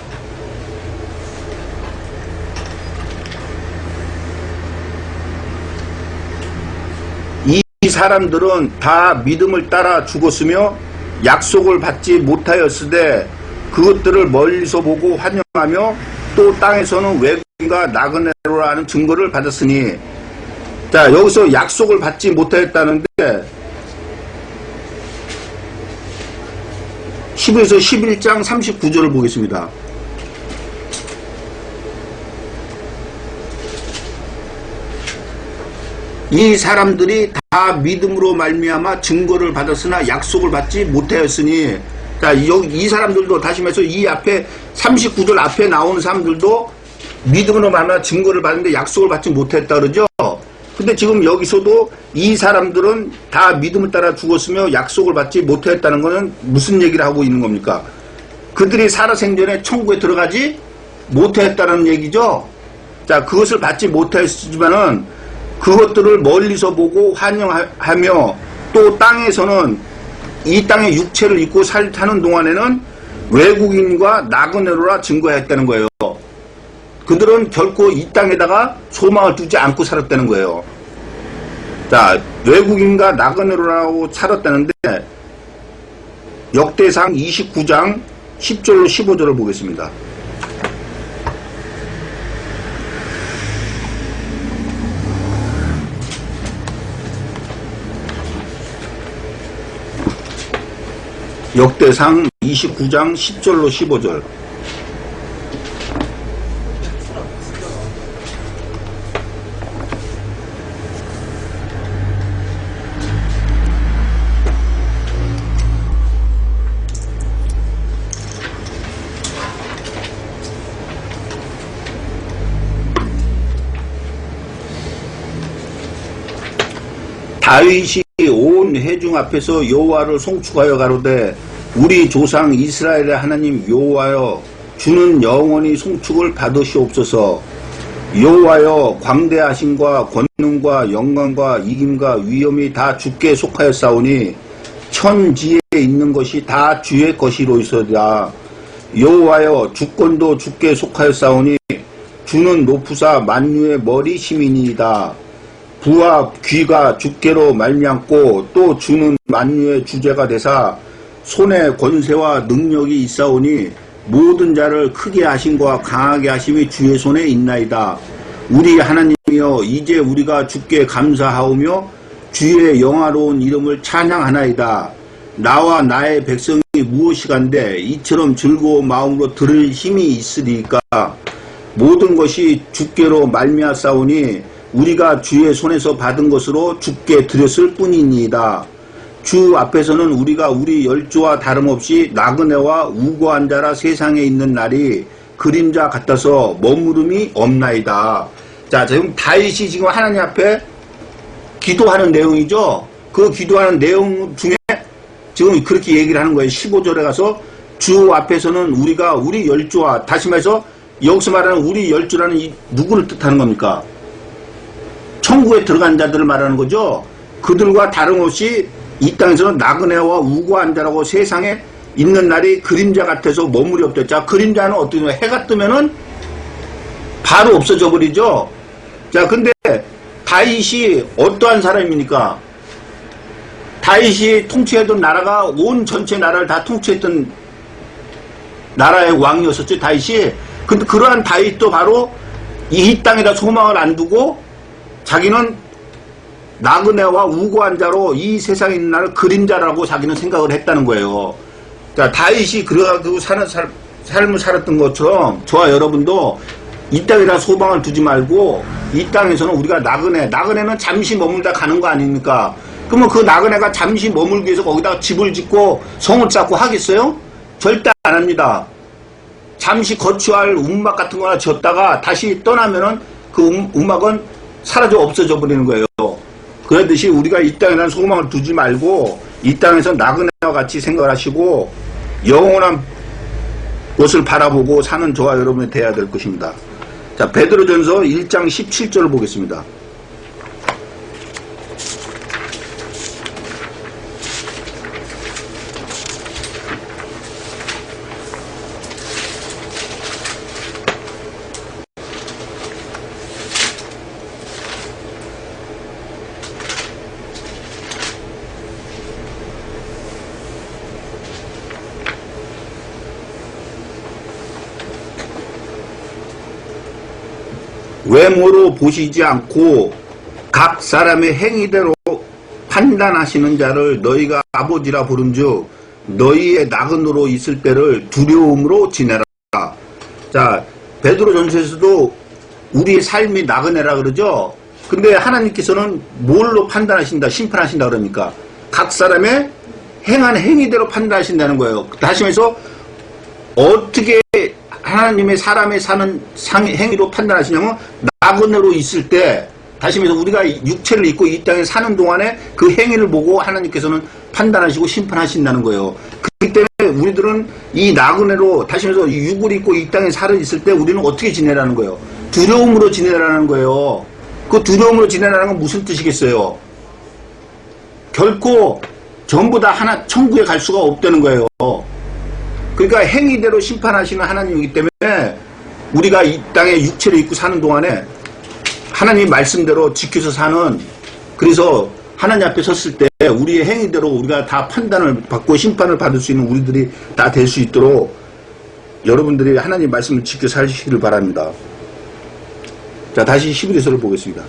이 사람들은 다 믿음을 따라 죽었으며 약속을 받지 못하였으되 그것들을 멀리서 보고 환영하며 또 땅에서는 외국인과 나그네로라는 증거를 받았으니, 자, 여기서 약속을 받지 못하였다는데 히브리서 11장 39절을 보겠습니다. 이 사람들이 다 믿음으로 말미암아 증거를 받았으나 약속을 받지 못하였으니, 자, 이 사람들도 다시 말해서 이 앞에 39절 앞에 나오는 사람들도 믿음으로 말미암아 증거를 받는데 약속을 받지 못했다 그러죠. 근데 지금 여기서도 이 사람들은 다 믿음을 따라 죽었으며 약속을 받지 못했다는 것은 무슨 얘기를 하고 있는 겁니까? 그들이 살아생전에 천국에 들어가지 못했다는 얘기죠. 자, 그것을 받지 못했지만은 그것들을 멀리서 보고 환영하며 또 땅에서는 이 땅에 육체를 입고 사는 동안에는 외국인과 나그네로라 증거했다는 거예요. 그들은 결코 이 땅에다가 소망을 두지 않고 살았다는 거예요. 자, 외국인과 나그네로라고 살았다는데 역대상 29장 10절로 15절을 보겠습니다. 역대상 29장 10절로 15절. 다윗이 온 회중 앞에서 여호와를 송축하여 가로되 우리 조상 이스라엘의 하나님 여호와여 주는 영원히 송축을 받으시옵소서. 여호와여 광대하심과 권능과 영광과 이김과 위엄이 다 주께 속하였사오니 천지에 있는 것이 다 주의 것이로이소이다. 여호와여 주권도 주께 속하였사오니 주는 높으사 만유의 머리심이니이다. 부와 귀가 주께로 말미암고 또 주는 만유의 주제가 되사 손에 권세와 능력이 있사오니 모든 자를 크게 하심과 강하게 하심이 주의 손에 있나이다. 우리 하나님이여 이제 우리가 주께 감사하오며 주의 영화로운 이름을 찬양하나이다. 나와 나의 백성이 무엇이간데 이처럼 즐거운 마음으로 들을 힘이 있으리까. 모든 것이 주께로 말미암사오니 우리가 주의 손에서 받은 것으로 주께 드렸을 뿐이니이다. 주 앞에서는 우리가 우리 열조와 다름없이 나그네와 우고한 자라 세상에 있는 날이 그림자 같아서 머무름이 없나이다. 자, 지금 다윗이 지금 하나님 앞에 기도하는 내용이죠. 그 기도하는 내용 중에 지금 그렇게 얘기를 하는 거예요. 15절에 가서 주 앞에서는 우리가 우리 열조와, 다시 말해서 여기서 말하는 우리 열조라는 이 누구를 뜻하는 겁니까? 천국에 들어간 자들을 말하는 거죠. 그들과 다름없이 이 땅에서는 나그네와 우고한 자라고 세상에 있는 날이 그림자 같아서 머물이 없대. 자, 그림자는 어떻게 되면 해가 뜨면은 바로 없어져 버리죠. 자, 근데 다윗이 어떠한 사람입니까? 다윗이 통치했던 나라가 온 전체 나라를 다 통치했던 나라의 왕이었었죠, 다윗이. 근데 그러한 다윗도 바로 이 땅에다 소망을 안 두고 자기는 나그네와 우고한 자로 이 세상에 있는 나를 그림자라고 자기는 생각을 했다는 거예요. 자, 다윗이 그래가지고 사는 삶을 살았던 것처럼 저와 여러분도 이 땅에다 소망을 두지 말고 이 땅에서는 우리가 나그네는 잠시 머물다 가는 거 아닙니까? 그러면 그 나그네가 잠시 머물기 위해서 거기다가 집을 짓고 성을 쌓고 하겠어요? 절대 안 합니다. 잠시 거주할 움막 같은 거나 졌다가 다시 떠나면은 그 움막은 사라져 없어져 버리는 거예요. 그러듯이 우리가 이 땅에는 소망을 두지 말고 이 땅에서 나그네와 같이 생각을 하시고 영원한 것을 바라보고 사는 저와 여러분이 되어야 될 것입니다. 자, 베드로전서 1장 17절을 보겠습니다. 외모로 보시지 않고 각 사람의 행위대로 판단하시는 자를 너희가 아버지라 부른즉 너희의 나그네로 있을 때를 두려움으로 지내라. 자, 베드로전서에서도 우리의 삶이 나그네라 그러죠. 근데 하나님께서는 뭘로 판단하신다, 심판하신다 그러니까 각 사람의 행한 행위대로 판단하신다는 거예요. 다시 말해서 어떻게 하나님의 사람의 사는 행위로 판단하시냐면 나그네로 있을 때, 다시 말해서 우리가 육체를 입고 이 땅에 사는 동안에 그 행위를 보고 하나님께서는 판단하시고 심판하신다는 거예요. 그렇기 때문에 우리들은 이 나그네로, 다시 말해서 육을 입고 이 땅에 살아 있을 때 우리는 어떻게 지내라는 거예요? 두려움으로 지내라는 거예요. 그 두려움으로 지내라는 건 무슨 뜻이겠어요? 결코 전부 다 하나 천국에 갈 수가 없다는 거예요. 그러니까 행위대로 심판하시는 하나님이기 때문에 우리가 이 땅에 육체를 입고 사는 동안에 하나님 말씀대로 지켜서 사는, 그래서 하나님 앞에 섰을 때 우리의 행위대로 우리가 다 판단을 받고 심판을 받을 수 있는 우리들이 다 될 수 있도록 여러분들이 하나님 말씀을 지켜 사시기를 바랍니다. 자, 다시 11절을 보겠습니다.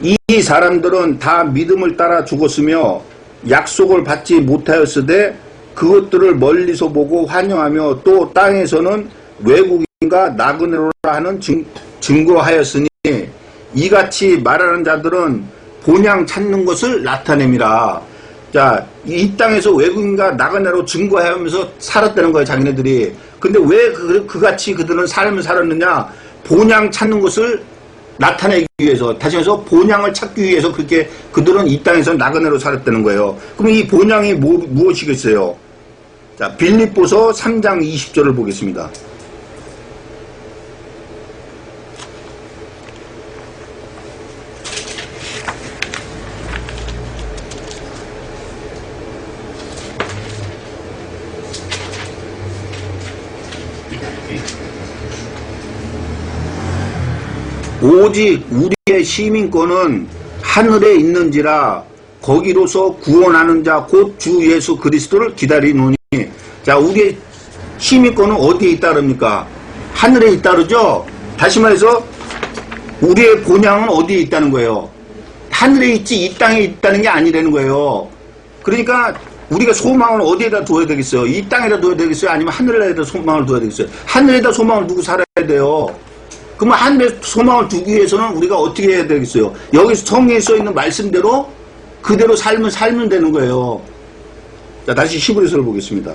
이 사람들은 다 믿음을 따라 죽었으며 약속을 받지 못하였으되 그것들을 멀리서 보고 환영하며 또 땅에서는 외국인과 나그네로라 하는 증거하였으니 이같이 말하는 자들은 본향 찾는 것을 나타냅니다. 자, 이 땅에서 외국인과 나그네로 증거하면서 살았다는 거예요, 자기네들이. 근데 왜 그같이 그들은 삶을 살았느냐? 본향 찾는 것을 나타내기 위해서, 다시 해서 본향을 찾기 위해서 그렇게 그들은 이 땅에서 나그네로 살았다는 거예요. 그럼 이 본향이 무엇이겠어요? 자, 빌립보서 3장 20절을 보겠습니다. 오직 우리의 시민권은 하늘에 있는지라 거기로서 구원하는 자 곧 주 예수 그리스도를 기다리노니. 자, 우리의 시민권은 어디에 있다릅니까? 하늘에 있다르죠? 다시 말해서 우리의 본향은 어디에 있다는 거예요? 하늘에 있지 이 땅에 있다는 게 아니라는 거예요. 그러니까 우리가 소망을 어디에다 둬야 되겠어요? 이 땅에다 둬야 되겠어요? 아니면 하늘에다 소망을 둬야 되겠어요? 하늘에다 소망을 두고 살아야 돼요. 그러면 하늘에 소망을 두기 위해서는 우리가 어떻게 해야 되겠어요? 여기서 성경에 써있는 말씀대로 그대로 살면 되는 거예요. 자, 다시 히브리서를 보겠습니다.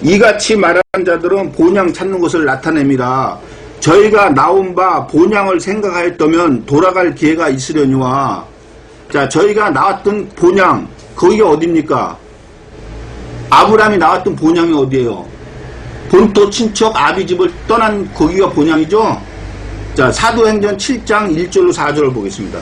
이같이 말하는 자들은 본향 찾는 것을 나타냅니다. 저희가 나온 바 본향을 생각하였다면 돌아갈 기회가 있으려니와. 자, 저희가 나왔던 본향, 거기가 어딥니까? 아브라함이 나왔던 본향이 어디예요? 본토 친척 아비집을 떠난 거기가 본향이죠. 자, 사도행전 7장 1절로 4절을 보겠습니다.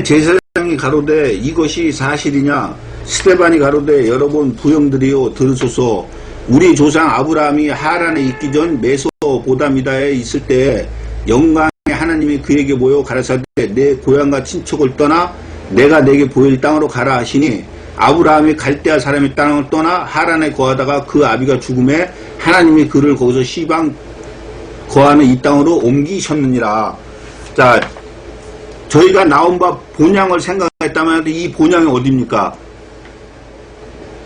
제사장이 가로되 이것이 사실이냐? 스데반이 가로되 여러분 부형들이여 들으소서. 우리 조상 아브라함이 하란에 있기 전 메소보다미다에 있을 때 영광의 하나님이 그에게 모여 가라사대 내 고향과 친척을 떠나 내가 내게 보일 땅으로 가라 하시니 아브라함이 갈대아 사람의 땅을 떠나 하란에 거하다가 그 아비가 죽음에 하나님이 그를 거기서 시방 거하는 이 땅으로 옮기셨느니라. 자, 저희가 나온 바 본향을 생각했다면 이 본향이 어디입니까?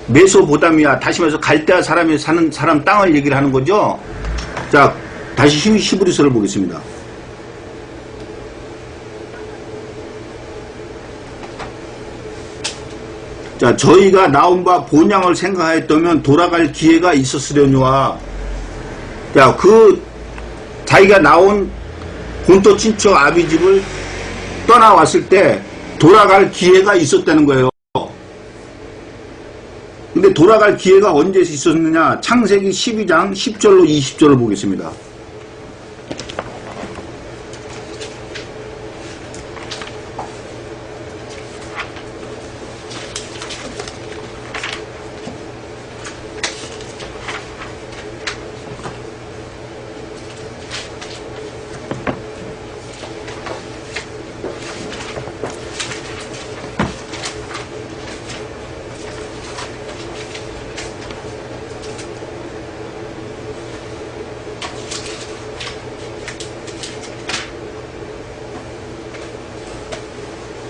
메소보다미아, 다시 말해서 갈대아 사람이 사는 사람 땅을 얘기를 하는 거죠. 자, 다시 히브리서를 보겠습니다. 자, 저희가 나온 바 본향을 생각하였다면 돌아갈 기회가 있었으려니와. 자, 자기가 나온 본토 친척 아비집을 떠나왔을 때 돌아갈 기회가 있었다는 거예요. 근데 돌아갈 기회가 언제 있었느냐? 창세기 12장 10절로 20절을 보겠습니다.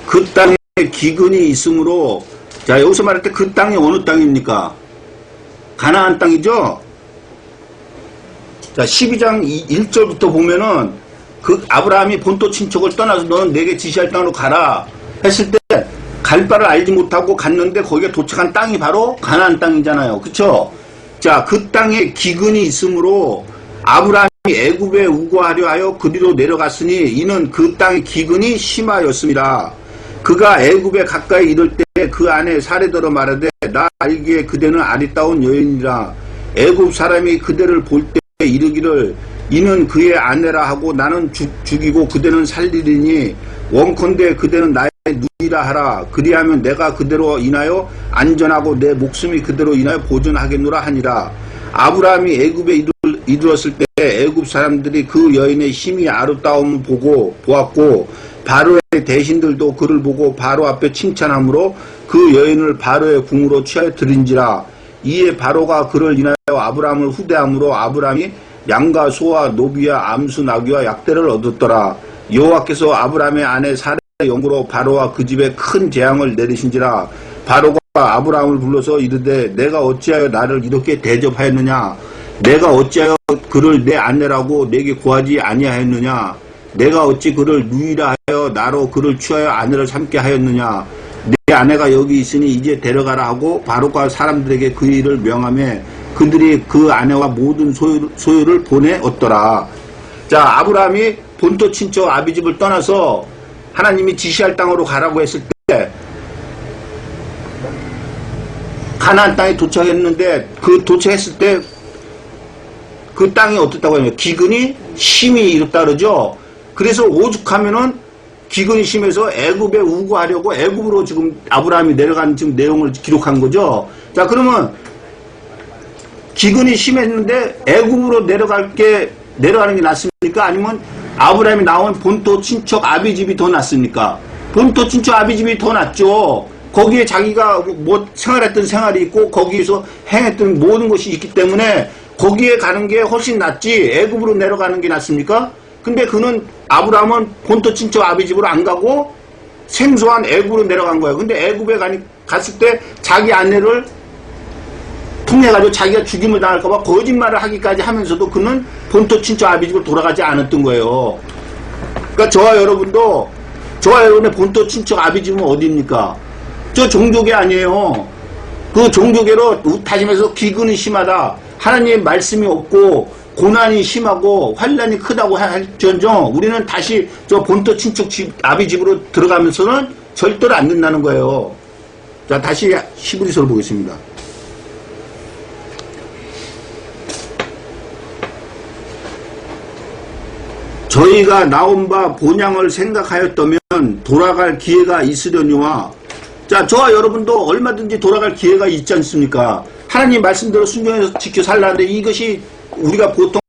그 땅에 기근이 있으므로, 자, 여기서 말할 때 그 땅이 어느 땅입니까? 가나안 땅이죠? 자, 12장 1절부터 보면은 그 아브라함이 본토 친척을 떠나서 너는 내게 지시할 땅으로 가라 했을 때 갈 바를 알지 못하고 갔는데 거기에 도착한 땅이 바로 가나안 땅이잖아요. 그쵸? 자, 그 땅에 기근이 있으므로 아브라함이 애굽에 우거하려 하여 그리로 내려갔으니 이는 그 땅의 기근이 심하였습니다. 그가 애굽에 가까이 이를 때 그 안에 사례더러 말하되 나 알기에 그대는 아리따운 여인이라. 애굽 사람이 그대를 볼 때 이르기를 이는 그의 아내라 하고 나는 죽이고 그대는 살리리니 원컨대 그대는 나의 누리라 하라. 그리하면 내가 그대로 인하여 안전하고 내 목숨이 그대로 인하여 보존하겠노라 하니라. 아브라함이 애굽에 이르렀을 때 애굽 사람들이 그 여인의 힘이 아름다움을 보고 보았고 바로의 대신들도 그를 보고 바로 앞에 칭찬함으로 그 여인을 바로의 궁으로 취하여 드린지라. 이에 바로가 그를 인하여 아브라함을 후대함으로 아브라함이 양과 소와 노비와 암수 나귀와 약대를 얻었더라. 여호와께서 아브라함의 아내 사라의 영으로 바로와 그 집에 큰 재앙을 내리신지라. 바로가 아브라함을 불러서 이르되 내가 어찌하여 나를 이렇게 대접하였느냐. 내가 어찌하여 그를 내 아내라고 내게 구하지 아니하였느냐. 내가 어찌 그를 누이라 하여 나로 그를 취하여 아내를 삼게 하였느냐. 내 아내가 여기 있으니 이제 데려가라 하고 바로가 사람들에게 그 일을 명하며 그들이 그 아내와 모든 소유를 보내었더라. 자, 아브라함이 본토 친척 아비집을 떠나서 하나님이 지시할 땅으로 가라고 했을 때 가나안 땅에 도착했는데 그 도착했을 때 그 땅이 어떻다고 하냐면 기근이 심히 이렇다 그러죠. 그래서 오죽하면은 기근이 심해서 애굽에 우거하려고 애굽으로 지금 아브라함이 내려간 지금 내용을 기록한 거죠. 자, 그러면 기근이 심했는데 애굽으로 내려가는 게 낫습니까? 아니면 아브라함이 나온 본토 친척 아비집이 더 낫습니까? 본토 친척 아비집이 더 낫죠. 거기에 자기가 뭐 생활했던 생활이 있고 거기에서 행했던 모든 것이 있기 때문에 거기에 가는 게 훨씬 낫지 애굽으로 내려가는 게 낫습니까? 근데 그는 아브라함은 본토 친척 아비집으로 안 가고 생소한 애굽으로 내려간 거예요. 근데 애굽에 갔을 때 자기 아내를 통해가지고 자기가 죽임을 당할까봐 거짓말을 하기까지 하면서도 그는 본토 친척 아비집으로 돌아가지 않았던 거예요. 그러니까 저와 여러분의 본토 친척 아비집은 어디입니까? 저 종교계 아니에요. 그 종교계로 다시 말해서 기근이 심하다. 하나님의 말씀이 없고 고난이 심하고 환란이 크다고 할지언정 우리는 다시 저 본토 친척 아비집으로 들어가면서는 절대로 안 된다는 거예요. 자, 다시 히브리서를 보겠습니다. 저희가 나온 바 본향을 생각하였다면 돌아갈 기회가 있으려니와. 자, 저와 여러분도 얼마든지 돌아갈 기회가 있지 않습니까? 하나님 말씀대로 순종해서 지켜 살라는데 이것이 우리가 보통